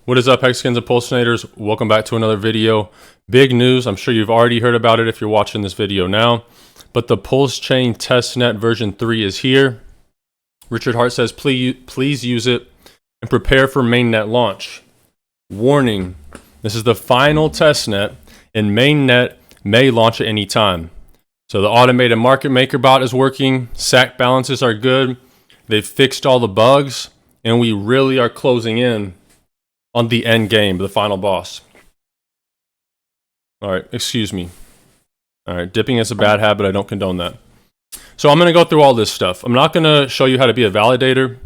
What is up, Hexagons and Pulsators? Welcome back to another video. Big news, I'm sure you've already heard about it if you're watching this video now, but the Pulsechain testnet version 3 is here. Richard Hart says please use it and prepare for mainnet launch. Warning, this is the final testnet and mainnet may launch at any time. So the automated market maker bot is working, SAC balances are good, they've fixed all the bugs, and we really are closing in on the end game, the final boss. All right, excuse me. All right, dipping is a bad habit. I don't condone that. So I'm going to go through all this stuff. I'm not going to show you how to be a validator.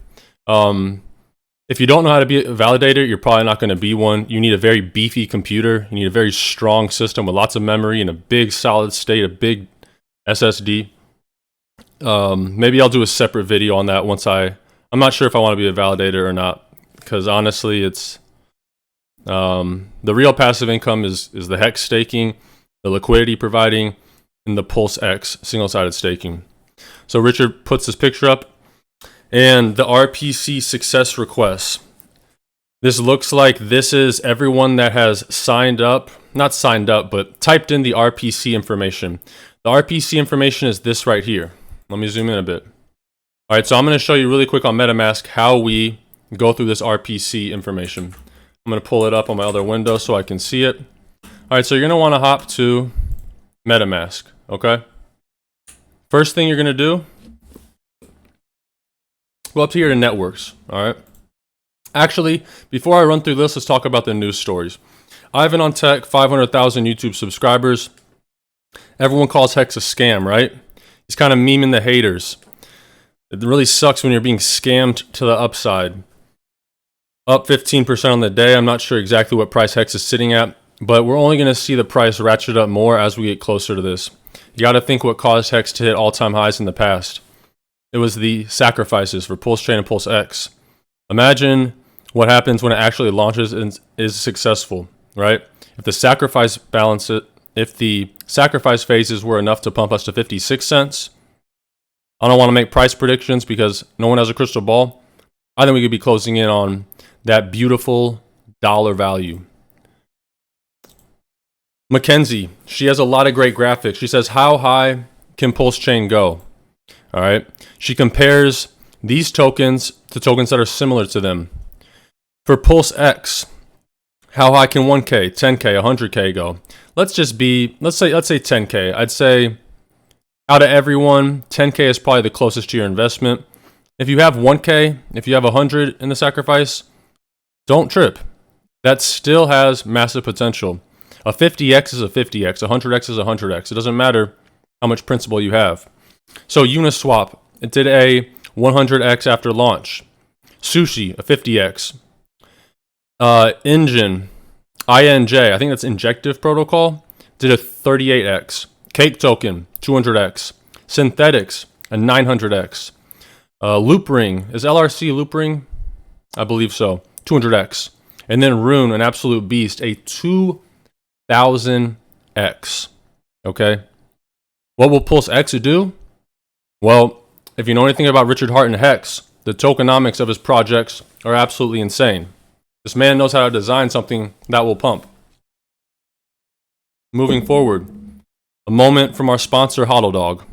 If you don't know how to be a validator, you're probably not going to be one. You need a very beefy computer. You need a very strong system with lots of memory and a big solid state, a big SSD. Maybe I'll do a separate video on that once I'm not sure if I want to be a validator or not, because honestly, it's the real passive income is the hex staking, the liquidity providing, and the PulseX single-sided staking. So Richard puts this picture up, and the RPC success requests. This looks like this is everyone that has signed up, not signed up, but typed in the RPC information. The RPC information is this right here. Let me zoom in a bit. All right, so I'm going to show you really quick on MetaMask how we go through this RPC information. I'm going to pull it up on my other window so I can see it. All right, so you're going to want to hop to MetaMask, okay? First thing you're going to do, go up to here to networks, all right? Actually, before I run through this, let's talk about the news stories. Ivan on Tech, 500,000 YouTube subscribers. Everyone calls Hex a scam, right? He's kind of memeing the haters. It really sucks when you're being scammed to the upside. Up 15% on the day. I'm not sure exactly what price Hex is sitting at, but we're only going to see the price ratchet up more as we get closer to this. You got to think what caused Hex to hit all-time highs in the past. It was the sacrifices for Pulsechain and PulseX. Imagine what happens when it actually launches and is successful, right? If the sacrifice phases were enough to pump us to 56 cents, I don't want to make price predictions because no one has a crystal ball. I think we could be closing in on that beautiful dollar value. Mackenzie, she has a lot of great graphics. She says, how high can Pulsechain go? All right. She compares these tokens to tokens that are similar to them. For PulseX, how high can 1K, 10K, 100K go? Let's say 10K. I'd say out of everyone, 10K is probably the closest to your investment. If you have 1K, if you have 100 in the sacrifice, don't trip. That still has massive potential. A 50x is a 50x, a 100x is a 100x. It doesn't matter how much principal you have. So Uniswap, it did a 100x after launch. Sushi, a 50x. Injin, INJ, I think that's Injective Protocol, did a 38x. Cake Token, 200x. Synthetics, a 900x. Loopring, is LRC Loopring? I believe so. 200x. And then Rune, an absolute beast, a 2000x. Okay. What will PulseX do? Well, if you know anything about Richard Hart and Hex, the tokenomics of his projects are absolutely insane. This man knows how to design something that will pump. Moving forward, a moment from our sponsor, HODLdog.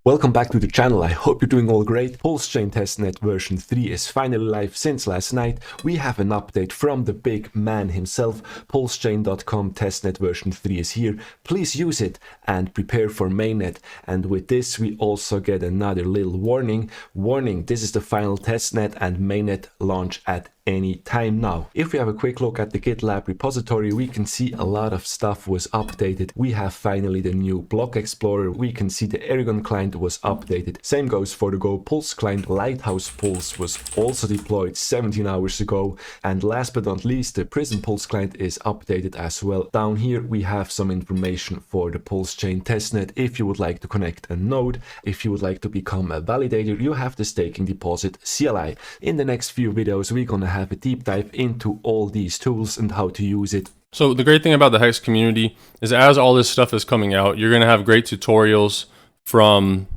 Welcome back to the channel. I hope you're doing all great. Pulsechain testnet version 3 is finally live since last night. We have an update from the big man himself. Pulsechain.com testnet version 3 is here. Please use it and prepare for mainnet. And with this, we also get another little warning. Warning, this is the final testnet and mainnet launch at any time now. If we have a quick look at the GitLab repository, we can see a lot of stuff was updated. We have finally the new block explorer. We can see the Aragon client was updated. Same goes for the Go Pulse client. Lighthouse Pulse was also deployed 17 hours ago. And last but not least, the Prism Pulse client is updated as well. Down here we have some information for the Pulsechain testnet. If you would like to connect a node, if you would like to become a validator, you have the staking deposit CLI. In the next few videos, we're gonna have a deep dive into all these tools and how to use it. So the great thing about the Hex community is as all this stuff is coming out, you're going to have great tutorials from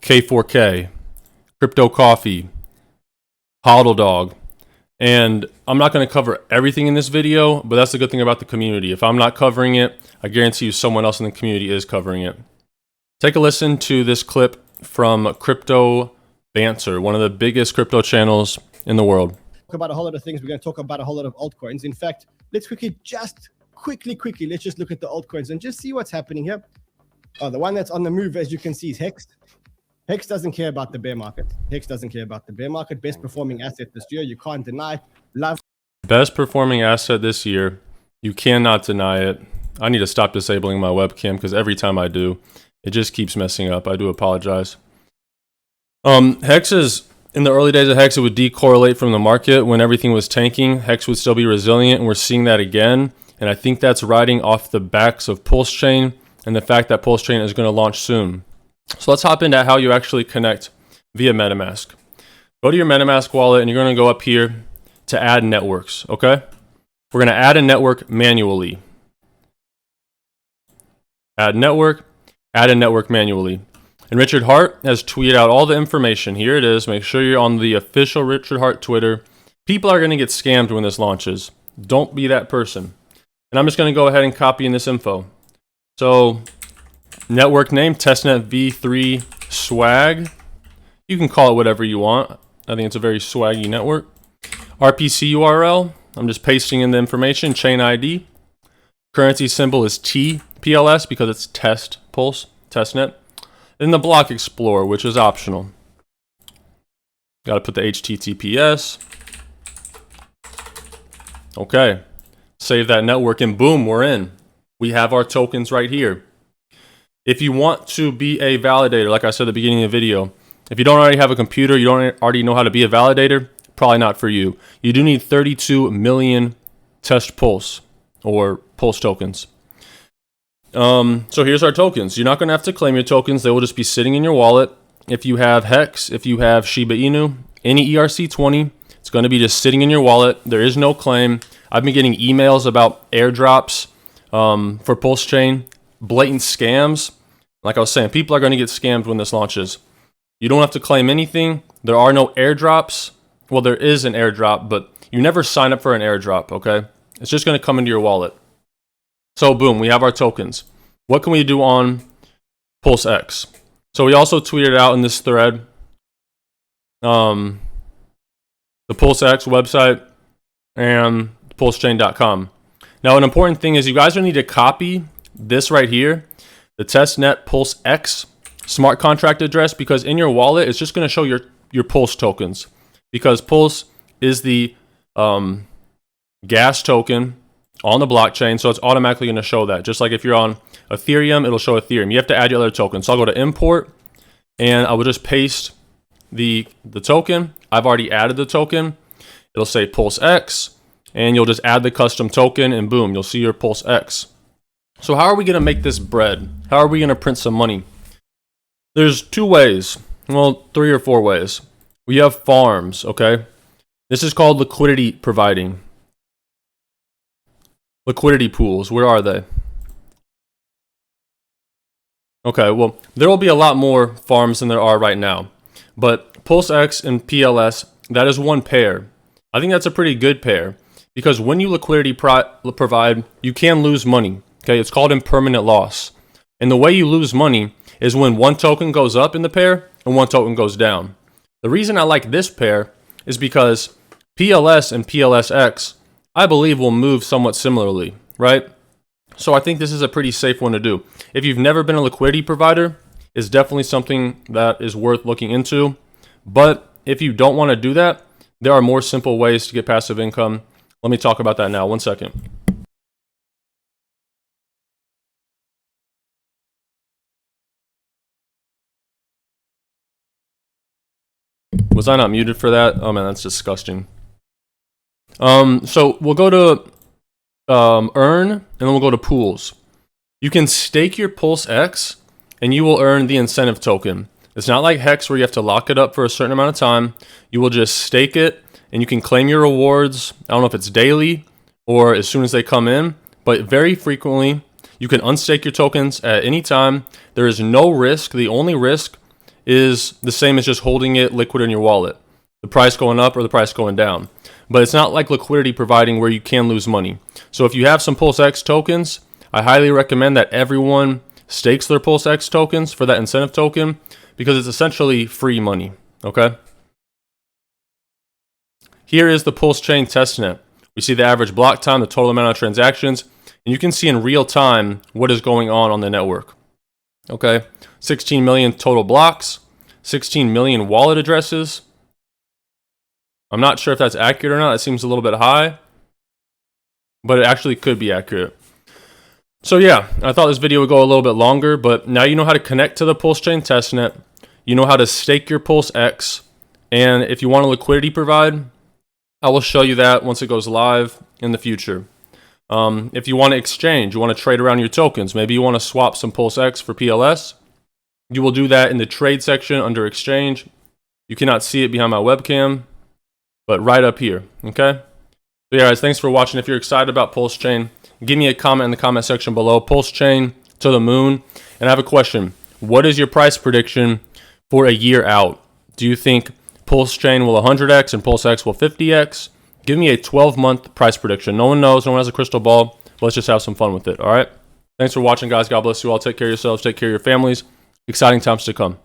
K4K, Crypto Coffee, HODLdog, And I'm not going to cover everything in this video, but that's the good thing about the community. If I'm not covering it, I guarantee you someone else in the community is covering it. Take a listen to this clip from Crypto Banter, one of the biggest crypto channels in the world. Talk about a whole lot of things. We're going to talk about a whole lot of altcoins. In fact, let's quickly, let's just look at the altcoins and just see what's happening here. The one that's on the move, as you can see, is Hex. Hex doesn't care about the bear market. Hex doesn't care about the bear market. Best performing asset this year. You can't deny. Best performing asset this year. You cannot deny it. I need to stop disabling my webcam because every time I do, it just keeps messing up. I do apologize. Hex is, in the early days of Hex, it would decorrelate from the market when everything was tanking. Hex would still be resilient, and we're seeing that again. And I think that's riding off the backs of Pulsechain and the fact that Pulsechain is going to launch soon. So let's hop into how you actually connect via MetaMask. Go to your MetaMask wallet and you're going to go up here to add networks, okay? We're going to add a network manually. Add a network manually. And Richard Hart has tweeted out all the information. Here it is. Make sure you're on the official Richard Hart Twitter. People are going to get scammed when this launches. Don't be that person. And I'm just going to go ahead and copy in this info. So network name, testnet v3 swag. You can call it whatever you want. I think it's a very swaggy network. RPC URL. I'm just pasting in the information. Chain ID. Currency symbol is TPLS because it's test pulse, testnet. Then the block explorer, which is optional. Got to put the HTTPS. Okay. Save that network and boom, we're in. We have our tokens right here. If you want to be a validator, like I said at the beginning of the video, if you don't already have a computer, you don't already know how to be a validator, probably not for you. You do need 32 million test pulse or pulse tokens. So here's our tokens. You're not going to have to claim your tokens. They will just be sitting in your wallet. If you have Hex, if you have Shiba Inu, any ERC20, it's going to be just sitting in your wallet. There is no claim. I've been getting emails about airdrops for Pulsechain. Blatant scams. Like I was saying, people are going to get scammed when this launches. You don't have to claim anything. There are no airdrops. Well, there is an airdrop, but you never sign up for an airdrop, okay? It's just going to come into your wallet. So boom, we have our tokens. What can we do on PulseX? So we also tweeted out in this thread the PulseX website and pulsechain.com. Now, an important thing is you guys will need to copy this right here, the testnet PulseX smart contract address, because in your wallet, it's just going to show your Pulse tokens, because Pulse is the gas token on the blockchain, so it's automatically going to show that. Just like if you're on Ethereum, it'll show Ethereum. You have to add your other tokens. So I'll go to import, and I will just paste the token. I've already added the token. It'll say PulseX, and you'll just add the custom token, and boom, you'll see your PulseX. So how are we going to make this bread? How are we going to print some money? There's two ways. Well, 3 or 4 ways. We have farms, okay? This is called liquidity providing. Liquidity pools, where are they? Okay, well, there will be a lot more farms than there are right now. But PulseX and PLS, that is one pair. I think that's a pretty good pair, because when you liquidity provide, you can lose money. Okay, it's called impermanent loss. And the way you lose money is when one token goes up in the pair and one token goes down. The reason I like this pair is because PLS and PLSX, I believe, will move somewhat similarly, right? So I think this is a pretty safe one to do. If you've never been a liquidity provider, it's definitely something that is worth looking into. But if you don't want to do that, there are more simple ways to get passive income. Let me talk about that now. 1 second. Was I not muted for that? Oh man, that's disgusting. So we'll go to earn, and then we'll go to pools. You can stake your PulseX, and you will earn the incentive token. It's not like Hex where you have to lock it up for a certain amount of time. You will just stake it, and you can claim your rewards. I don't know if it's daily or as soon as they come in, but very frequently you can unstake your tokens at any time. There is no risk. The only risk is the same as just holding it liquid in your wallet, the price going up or the price going down. but it's not like liquidity providing where you can lose money. So if you have some PulseX tokens, I highly recommend that everyone stakes their PulseX tokens for that incentive token, because it's essentially free money, okay? Here is the Pulsechain testnet. We see the average block time, the total amount of transactions, and you can see in real time what is going on the network. Okay, 16 million total blocks, 16 million wallet addresses. I'm not sure if that's accurate or not. It seems a little bit high, but it actually could be accurate. So yeah, I thought this video would go a little bit longer, but now you know how to connect to the Pulsechain testnet. You know how to stake your PulseX, and if you want a liquidity provide, I will show you that once it goes live in the future. If you want to exchange, you want to trade around your tokens, maybe you want to swap some PulseX for PLS, you will do that in the trade section under exchange. You cannot see it behind my webcam, but right up here, okay? So yeah, guys, thanks for watching. If you're excited about Pulsechain, give me a comment in the comment section below. Pulsechain to the moon. And I have a question. What is your price prediction for a year out? Do you think Pulsechain will 100x and PulseX will 50x? Give me a 12-month price prediction. No one knows. No one has a crystal ball. But let's just have some fun with it. All right? Thanks for watching, guys. God bless you all. Take care of yourselves. Take care of your families. Exciting times to come.